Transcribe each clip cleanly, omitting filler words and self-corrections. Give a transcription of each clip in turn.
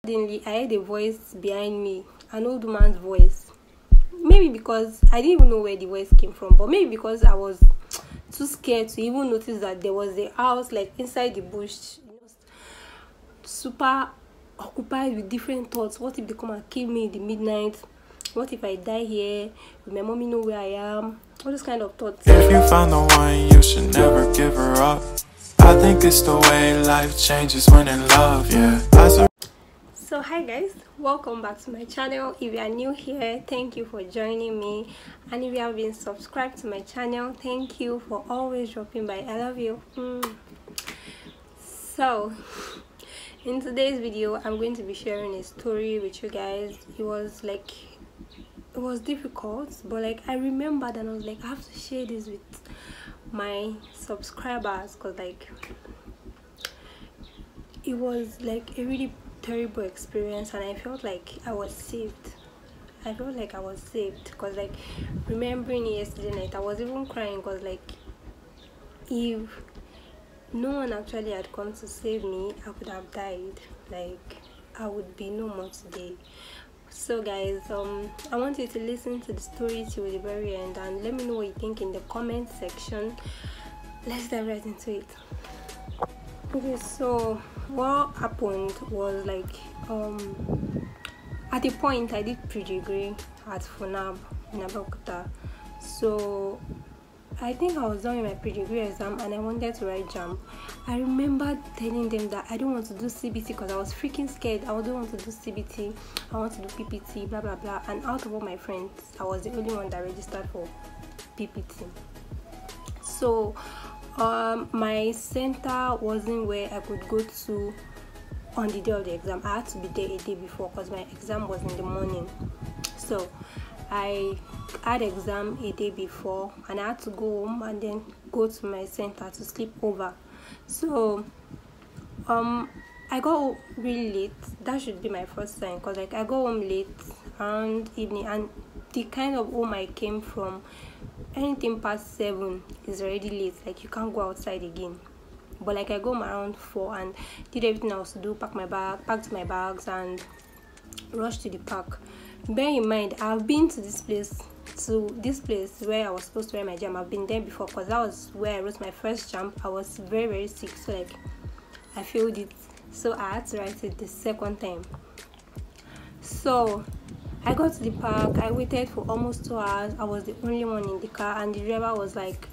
Suddenly I heard a voice behind me, an old woman's voice. Maybe because I didn't even know where the voice came from, but maybe because I was too scared to even notice that there was a house like inside the bush, super occupied with different thoughts. What if they come and kill me in the midnight? What if I die here? Will my mommy know where I am? All those kind of thoughts. If you found the one, you should never give her up. I think it's the way life changes when in love, yeah. So hi guys, welcome back to my channel. If you are new here, thank you for joining me, and if you have been subscribed to my channel, thank you for always dropping by. I love you. So in today's video, I'm going to be sharing a story with you guys. It was difficult, but like I remembered and I was like, I have to share this with my subscribers, because like it was like a really terrible experience, and I felt like I was saved. Because like remembering yesterday night, I was even crying, because like if no one actually had come to save me, I would have died. Like I would be no more today. So guys, I want you to listen to the story till the very end and let me know what you think in the comment section. Let's dive right into it. Okay, so what happened was like at a point I did pre-degree at FUNAB in Abeokuta. So I think I was done with my pre-degree exam and I wanted to write JAMB. I remember telling them that I don't want to do CBT because I was freaking scared. I don't want to do CBT, I want to do PPT, blah blah blah. And out of all my friends, I was the only one that registered for PPT. So my center wasn't where I could go to on the day of the exam. I had to be there a day before because my exam was in the morning. So I had exam a day before and I had to go home and then go to my center to sleep over. So I got really late. That should be my first time, because like I go home late around evening, and the kind of home I came from, anything past 7 is already late. Like you can't go outside again. But like I go home around 4 and did everything I was to do, packed my bags and rushed to the park. Bear in mind, I've been to this place where I was supposed to write my JAMB. I've been there before because that was where I wrote my first JAMB. I was very, very sick, so like I failed it, so I had to write it the second time. So I got to the park. I waited for almost 2 hours. I was the only one in the car, and the driver was like,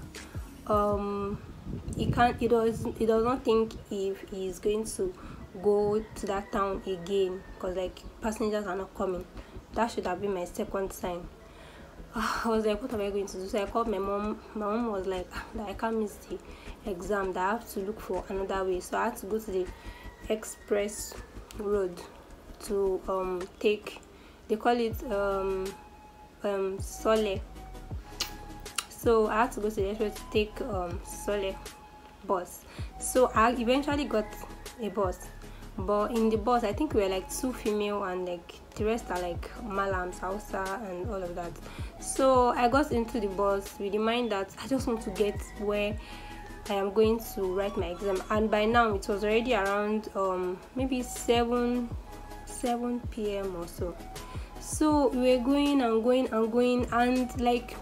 he does not think if he's going to go to that town again, because like passengers are not coming. That should have been my second time. I was like, what am I going to do? So I called my mom. My mom was like, I can't miss the exam, that I have to look for another way. So I had to go to the express road to take, they call it Sole. So I had to go to the express to take Sole bus. So I eventually got a bus, but in the bus I think we were like 2 female and like the rest are like Malams, Hausa and all of that. So I got into the bus with the mind that I just want to get where I am going to write my exam, and by now it was already around maybe 7 p.m. or so. So we were going and like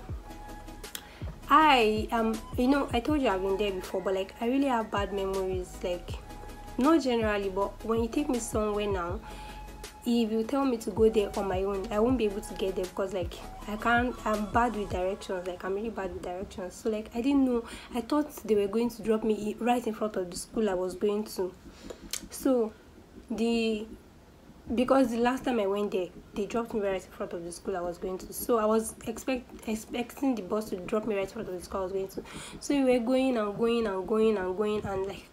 I am, I told you I've been there before, but like I really have bad memories, like not generally, but when you take me somewhere now, if you tell me to go there on my own, I won't be able to get there, because like I'm bad with directions. Like I'm really bad with directions. So like I didn't know, I thought they were going to drop me right in front of the school I was going to. So because the last time I went there, they dropped me right in front of the school I was going to. So I was expecting the bus to drop me right in front of the school I was going to. So we were going and like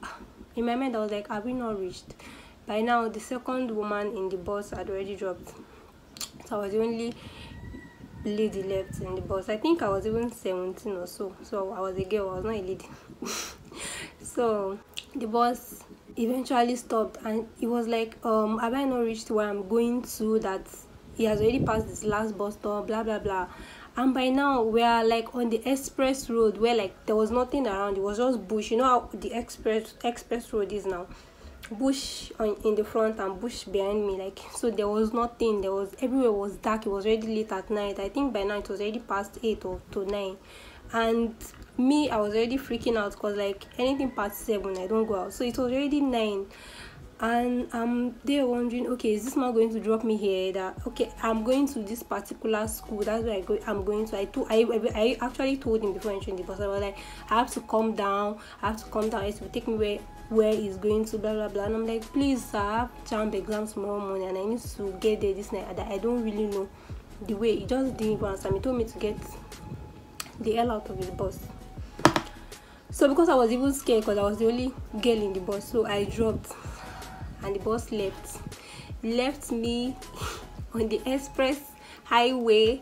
in my mind I was like, have we not reached? By now the second woman in the bus had already dropped, so I was the only lady left in the bus. I think I was even 17 or so, so I was a girl, I was not a lady. So the bus eventually stopped and it was like, have I not reached where I'm going to, that he has already passed this last bus stop, blah blah blah. And by now we are like on the express road where like there was nothing around, it was just bush. You know how the express road is now. bush in the front and bush behind me, like, so there was nothing. There was, everywhere was dark. It was already late at night. I think by now it was already past 8 or to 9, and me, I was already freaking out because like anything past 7 I don't go out. So it was already 9, and I'm there wondering, okay, is this man going to drop me here? That okay, I'm going to this particular school, that's where I'm going to. I actually told him before entering the bus. I was like, I have to come down, it will take me where he's going to, blah blah blah. And I'm like, please sir, I have JAMB exams tomorrow morning and I need to get there this night. I don't really know the way. He just didn't even answer me. He told me to get the hell out of his bus. So because I was even scared because I was the only girl in the bus, so I dropped and the bus left me on the express highway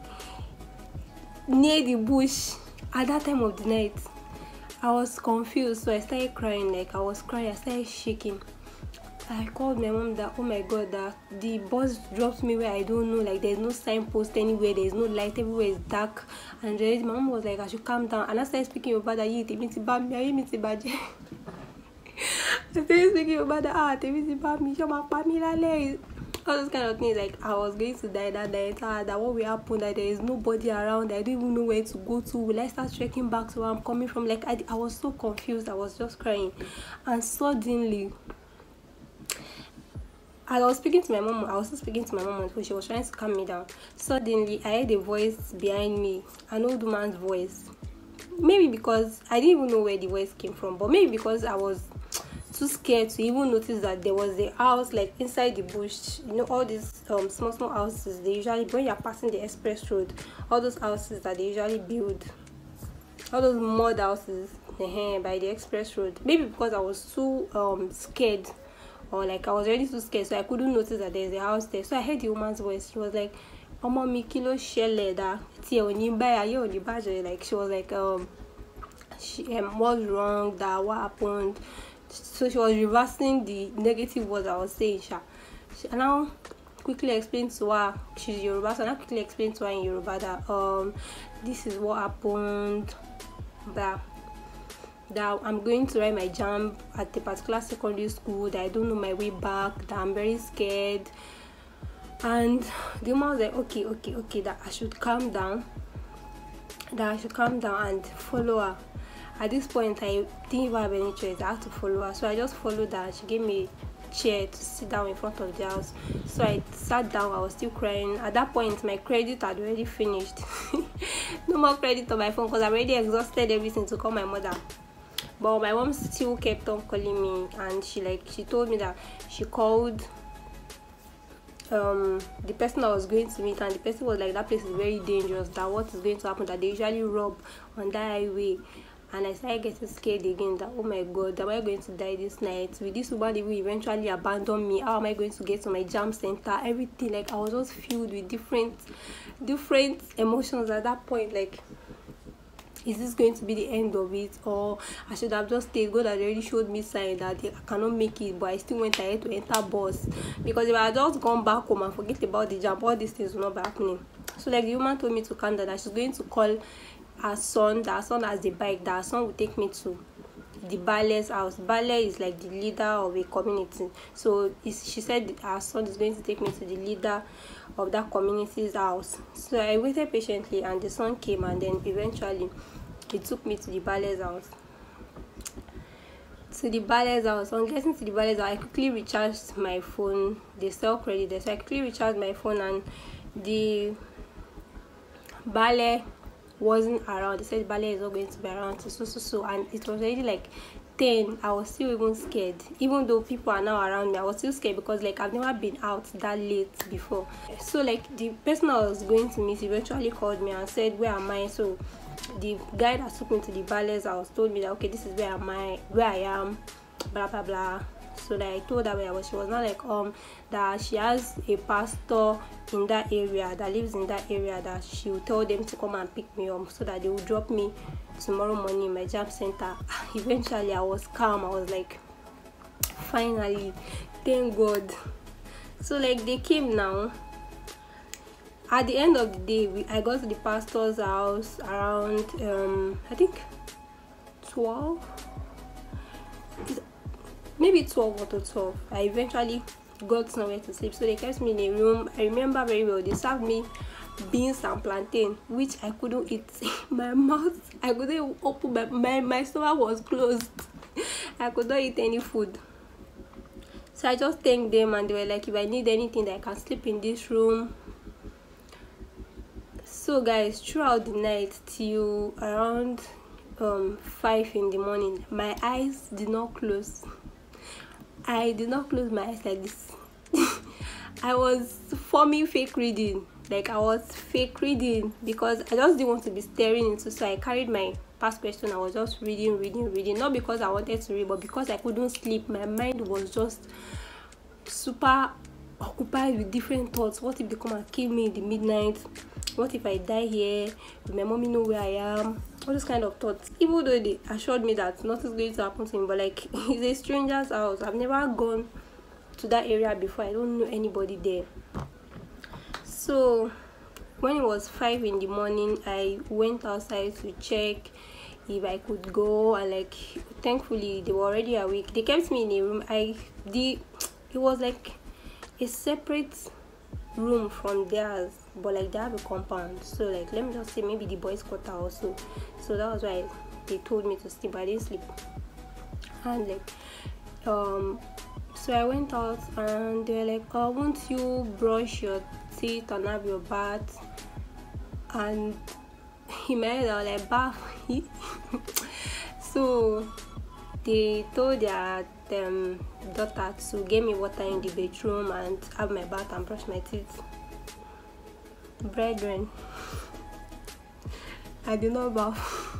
near the bush. At that time of the night, I was confused, so I started crying. Like, I was crying, I started shaking. I called my mom that, oh my god, that the bus dropped me where I don't know, like there's no signpost anywhere, there's no light, everywhere is dark. And my mom was like, I should calm down. And I started speaking about that, I started speaking about that, all those kind of things. Like, I was going to die that night, that what will happen, that there is nobody around, I don't even know where to go to. Will I start trekking back to where I'm coming from? Like, I was so confused. I was just crying. And suddenly, as I was speaking to my mom, I was still speaking to my mom until she was trying to calm me down. Suddenly, I heard a voice behind me, an old woman's voice. Maybe because I didn't even know where the voice came from, but maybe because I was too scared to even notice that there was a house like inside the bush. You know, all these small houses, they usually, when you're passing the express road, all those houses that they usually build, all those mud houses by the express road. Maybe because I was too scared, or like I was already too scared, so I couldn't notice that there's a house there. So I heard the woman's voice. She was like, "Omo mi kilo shele da ti oni baya ye oni baje." Like, she was like, what's wrong? That what happened? So she was reversing the negative words I was saying. She now quickly explained to her, she's Yoruba, so I now quickly explained to her in Yoruba that this is what happened, that I'm going to write my JAMB at a particular secondary school, that I don't know my way back, that I'm very scared. And the woman was like, okay, that I should calm down, and follow her. At this point, I didn't even have any choice. I had to follow her. So I just followed her. She gave me a chair to sit down in front of the house. So I sat down. I was still crying. At that point, my credit had already finished. No more credit on my phone because I already exhausted everything to call my mother. But my mom still kept on calling me, and she told me that she called the person I was going to meet, and the person was like, that place is very dangerous, that what is going to happen, that they usually rob on that highway. And I started getting scared again, that oh my god, am I going to die this night? Will this woman even eventually abandon me? How am I going to get to my JAMB center? Everything, like, I was just filled with different emotions at that point. Like, is this going to be the end of it, or I should have just stayed? God had already showed me signs that I cannot make it, but I still went ahead to enter bus, because if I had just gone back home and forget about the JAMB, all these things will not be happening. So like, the woman told me to calm down, that she's going to call her son, that her son has the bike, that her son will take me to the Bale's house. Bale is like the leader of a community, so she said her son is going to take me to the leader of that community's house. So I waited patiently, and the son came, and then eventually he took me to the Bale's house. On getting to the Bale's house, I quickly recharged my phone. They sell credit there, so I quickly recharged my phone, and the Bale wasn't around. They said Bale is not going to be around, so and it was already like 10. I was still even scared, even though people are now around me. I was still scared because like I've never been out that late before. So like, the person I was going to meet eventually called me and said, where am I? So the guy that took me to the Bale's house told me that, okay, this is where I am, blah blah blah. So that I told her where I was. She was not like that she has a pastor in that area, that lives in that area, that she will tell them to come and pick me up, so that they will drop me tomorrow morning in my JAMB center. Eventually I was calm. I was like, finally, thank God. So like, they came now. At the end of the day, I got to the pastor's house around I think 12, maybe 12 or to 12. I eventually got somewhere to sleep, so they kept me in a room. I remember very well, they served me beans and plantain, which I couldn't eat. My mouth, I couldn't open my stomach was closed. I could not eat any food. So I just thanked them, and they were like, if I need anything, that I can sleep in this room. So guys, throughout the night till around 5 in the morning, my eyes did not close. I did not close my eyes like this. I was forming fake reading. Like, I was fake reading because I just didn't want to be staring into. So I carried my past question. I was just reading. Not because I wanted to read, but because I couldn't sleep. My mind was just super occupied with different thoughts. What if they come and kill me in the midnight? What if I die here? Will my mommy know where I am? All those kind of thoughts. Even though they assured me that nothing's going to happen to me, but like, it's a stranger's house. I've never gone to that area before. I don't know anybody there. So when it was 5 in the morning, I went outside to check if I could go, and like, thankfully they were already awake. They kept me in a room. It was like a separate room from theirs, but like they have a compound. So like, let me just say maybe the boys' quarter also. So that was why they told me to sleep. I didn't sleep. And like so I went out, and they were like, oh, won't you brush your teeth and have your bath? And in my head I was like, bath? So they told their daughter to get me water in the bedroom and have my bath and brush my teeth. Brethren, I did not bath.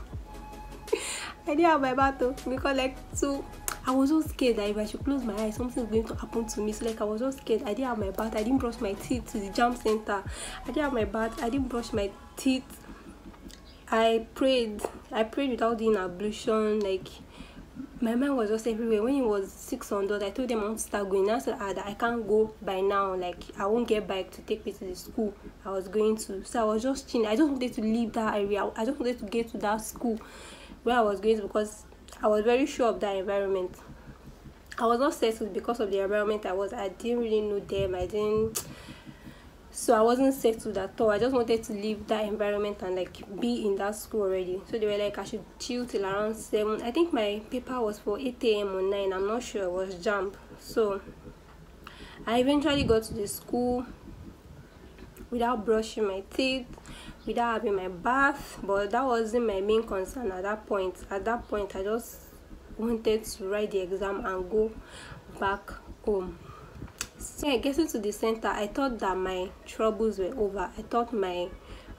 I didn't have my bath though, because like, so I was so scared that if I should close my eyes, something's going to happen to me. So like, I was so scared. I didn't have my bath. I didn't brush my teeth to the jam center. I didn't have my bath. I didn't brush my teeth. I prayed without doing ablution. Like, my mind was just everywhere. When it was 600, I told them I want to start going. I said that I can't go by now. Like, I won't get bike to take me to the school I was going to. So I was just chilling. I just wanted to leave that area. I just wanted to get to that school where I was going to, because I was very sure of that environment. I was not settled because of the environment I didn't really know them. So I wasn't settled at all. I just wanted to leave that environment and like be in that school already. So they were like, I should chill till around 7. I think my paper was for 8 a.m. or 9. I'm not sure. It was jump. So I eventually got to the school without brushing my teeth, without having my bath. But that wasn't my main concern at that point. At that point, I just wanted to write the exam and go back home. So getting to the center, I thought that my troubles were over. I thought my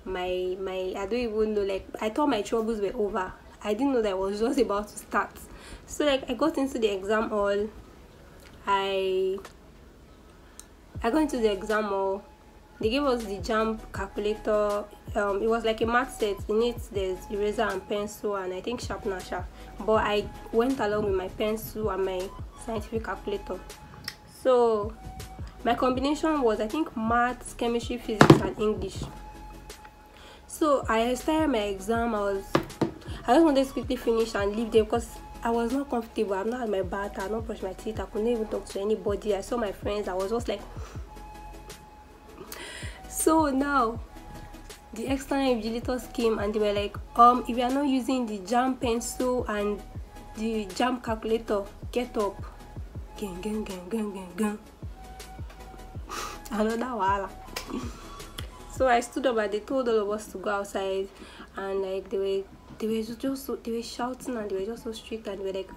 I don't even know, like, I thought my troubles were over. I didn't know that I was just about to start. So like, I got into the exam hall. I got into the exam hall. They gave us the jump calculator. It was like a math set. In it, there's eraser and pencil, and I think sharpener. But I went along with my pencil and my scientific calculator. So my combination was, I think, maths, chemistry, physics, and English. So I started my exam. I just wanted to quickly finish and leave there because I was not comfortable. I've not had my bath. I had not brushed my teeth. I couldn't even talk to anybody. I saw my friends. I was just like. So now the external invigilators came and they were like, if you are not using the jam pencil and the jam calculator, get up. Gang. Another wala. So I stood up and they told all of us to go outside, and like they were shouting and they were just so strict, and they were like,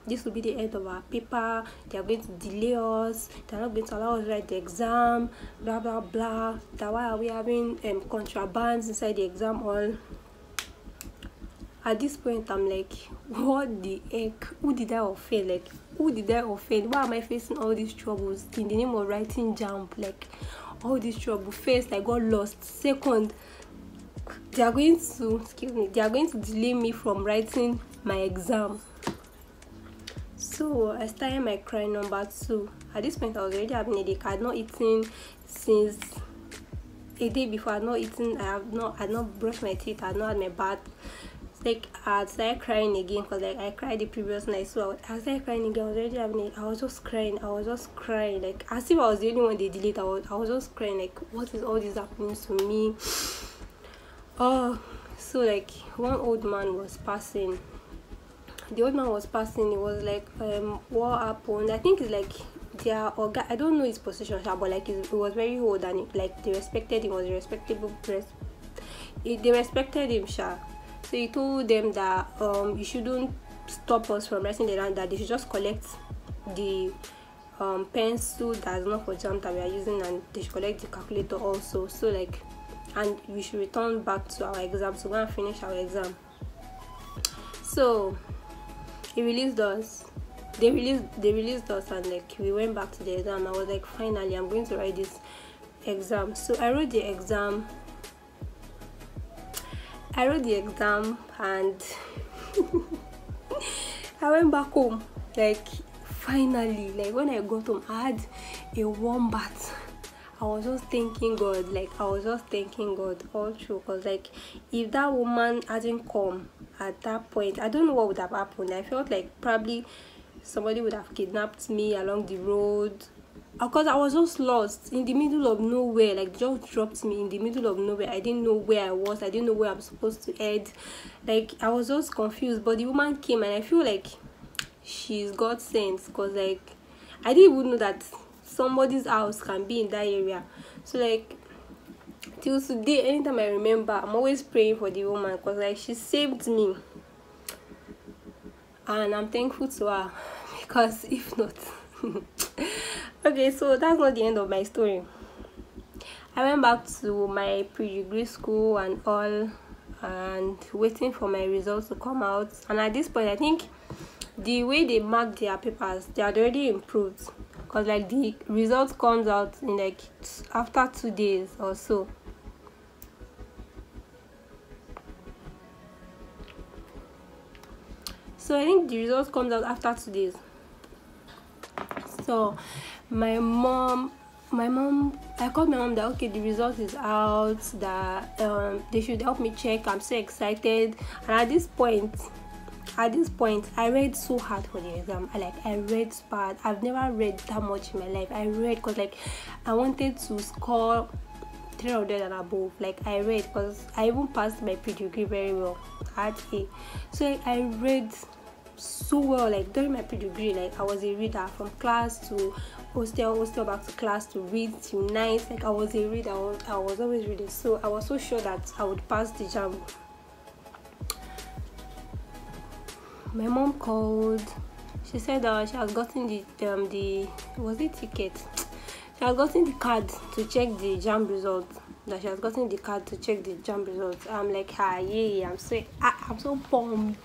this will be the end of our paper. They are going to delay us. They are not going to allow us to write the exam. Blah blah blah. That why are we having contrabands inside the exam hall? At this point, I'm like, what the heck? Who did I offend? Like, who did I offend? Why am I facing all these troubles in the name of writing jump? Like, all this trouble. First, I got lost. Second, they are going to delay me from writing my exam. So I started my cry number 2. At this point, I was already having a headache. I had not eaten since a day before. I had not brushed my teeth. I had not had my bath. like I started crying again because like I cried the previous night, so I started crying again. I was already having it. I was just crying like as if I was the only one they delete. I was just crying like, what is all this happening to me? Oh, so like one old man was passing. The old man was passing. It was like, what happened? I think it's like their organ. I don't know his position, but like it was very old, and like they respected him. Was respectable. They respected him, sha. So he told them that you shouldn't stop us from writing the down, that they should just collect the pencil that's not for jam that we are using, and they should collect the calculator also. So like, and we should return back to our exam, so we're gonna finish our exam. So he released us. They released us, and like we went back to the exam. I was like, finally I'm going to write this exam. So I wrote the exam and I went back home. Like finally, like when I got home, I had a warm bath. I was just thanking God, all through, because like if that woman hadn't come at that point, I don't know what would have happened. I felt like probably somebody would have kidnapped me along the road, because I was just lost in the middle of nowhere. Like just dropped me in the middle of nowhere. I didn't know where I was. I didn't know where I'm supposed to head. Like I was just confused. But the woman came, and I feel like she's got sense, because like I didn't even know that somebody's house can be in that area. So like till today, anytime I remember, I'm always praying for the woman, because like she saved me, and I'm thankful to her, because if not okay, so that's not the end of my story. I went back to my pre-degree school and all, and waiting for my results to come out. And at this point, I think the way they marked their papers, they had already improved, because like the results comes out in like after 2 days or so. So I think the results comes out after 2 days. So my mom, I called my mom that okay, the result is out, that they should help me check. I'm so excited. And at this point, I read so hard for the exam. I read so hard. I've never read that much in my life. I read because like I wanted to score 300 and above. Like I read because I even passed my pre-degree very well. I had A. So like, I read so well. Like during my pre-degree, like I was a reader from class to hostel back to class to read till night. Like I was a reader. I was always reading. So I was so sure that I would pass the jam. My mom called. She said she has gotten the was it ticket? She has gotten the card to check the jam results. I'm like, yeah, I'm so pumped.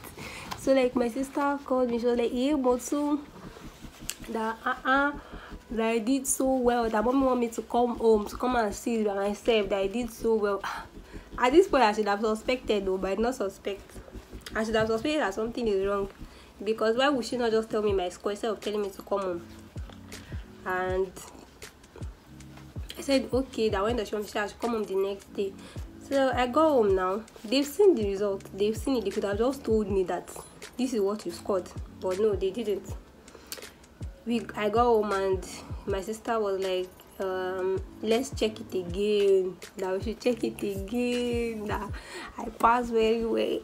So like my sister called me. She was like, yeah, but so that that I did so well. That mommy want me to come home to come and see by myself that I did so well. At this point, I should have suspected though, but I did not suspect. I should have suspected that something is wrong, because why would she not just tell me my score instead of telling me to come home? And I said okay, that when the show I should come home the next day. So I go home now. They've seen the result. They've seen it. They could have just told me that this is what you scored, but no, they didn't. I got home and my sister was like, let's check it again. That we should check it again. That I passed very well.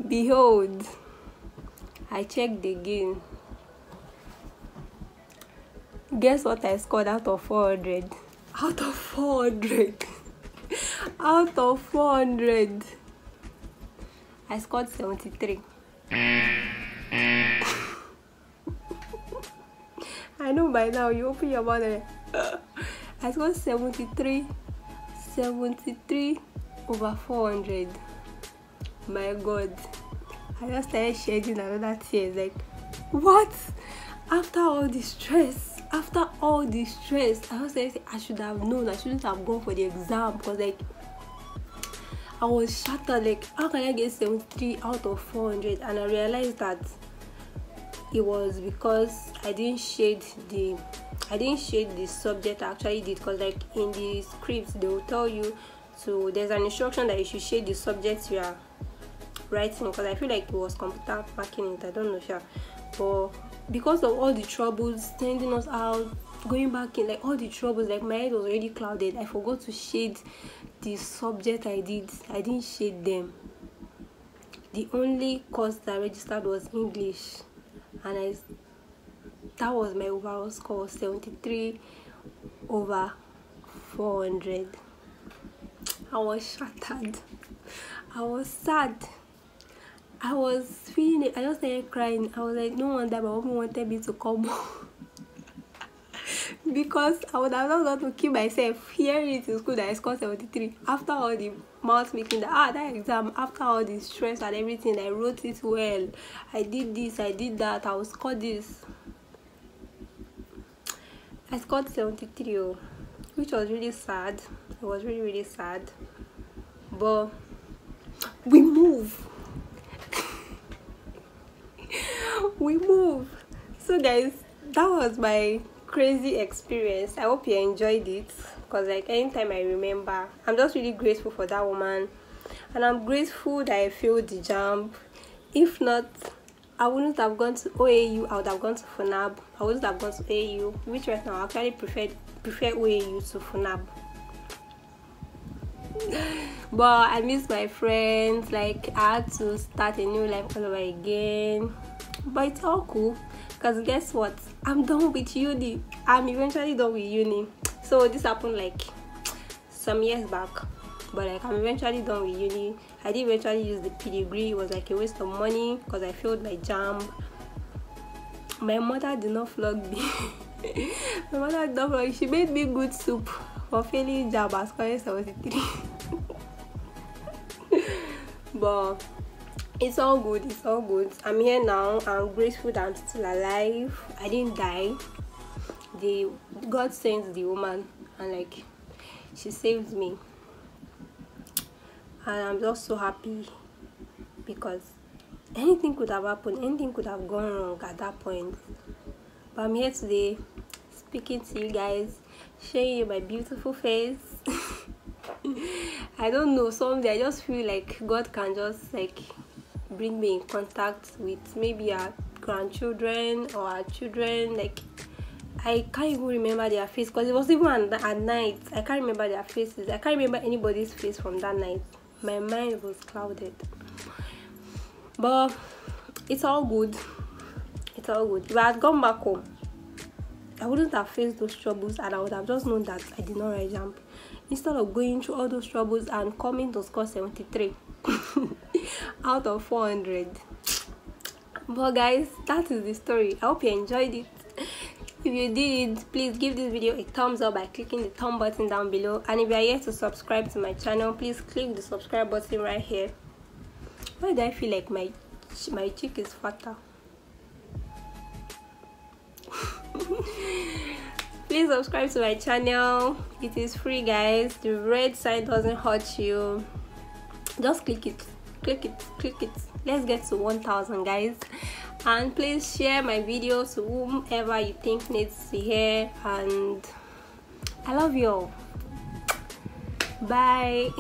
Behold, I checked again. Guess what I scored out of 400? Out of 400. Out of 400. I scored 73. I know by now you open your mouth. I scored 73 over 400. My God, I just started shedding another tears. Like, what? After all the stress, I was like, I should have known. I shouldn't have gone for the exam, because like I was shattered. Like, how can I get 73 out of 400? And I realized that it was because I didn't shade the subject I actually did. Because like in the scripts they will tell you So there's an instruction that you should shade the subject you are writing, because I feel like it was computer marking it, I don't know sure. But because of all the troubles sending us out, going back in, like all the troubles, like my head was already clouded. I forgot to shade the subject I didn't shade them. The only course that I registered was English, and that was my overall score, 73 over 400. I was shattered. I was sad. I was feeling it. I just started crying. I was like, no wonder my mom wanted me to come home. Because I would have not got to keep myself hearing it in school that I scored 73. After all the mouth making, that exam, after all the stress and everything, I wrote it well. I did this, I did that, I will score this. I scored 73, which was really sad. It was really, really sad. But we move. We move. So guys, that was my crazy experience. I hope you enjoyed it, because like anytime I remember, I'm just really grateful for that woman, and I'm grateful that I failed the jump. If not, I wouldn't have gone to OAU. I would have gone to FUNAB. I wouldn't have gone to AU, which right now I actually prefer OAU to FUNAB. But I miss my friends. Like I had to start a new life all over again. But it's all cool, because guess what? I'm done with uni. I'm eventually done with uni. So this happened like some years back, but like I'm eventually done with uni. I did eventually use the degree. It was like a waste of money because I failed my JAMB. My mother did not flog me. My mother did not flog me. She made me good soup for failing JAMB as scoring 73. But it's all good. It's all good. I'm here now. I'm grateful that I'm still alive. I didn't die. God sent the woman, and like she saved me, and I'm just so happy, because anything could have happened. Anything could have gone wrong at that point. But I'm here today, speaking to you guys, showing you my beautiful face. I don't know, someday I just feel like God can just like bring me in contact with maybe our grandchildren or our children. Like I can't even remember their face, because it was even at night. I can't remember their faces. I can't remember anybody's face from that night. My mind was clouded. But it's all good. It's all good. If I had gone back home, I wouldn't have faced those troubles, and I would have just known that I did not write JAMB, instead of going through all those troubles and coming to score 73 out of 400. But guys, that is the story. I hope you enjoyed it. If you did, please give this video a thumbs up by clicking the thumb button down below, and if you are yet to subscribe to my channel, please click the subscribe button right here. Why do I feel like my cheek is fatter? Please subscribe to my channel. It is free, guys. The red sign doesn't hurt you. Just click it. Let's get to 1,000, guys. And please share my video to whomever you think needs to hear. And I love you all. Bye.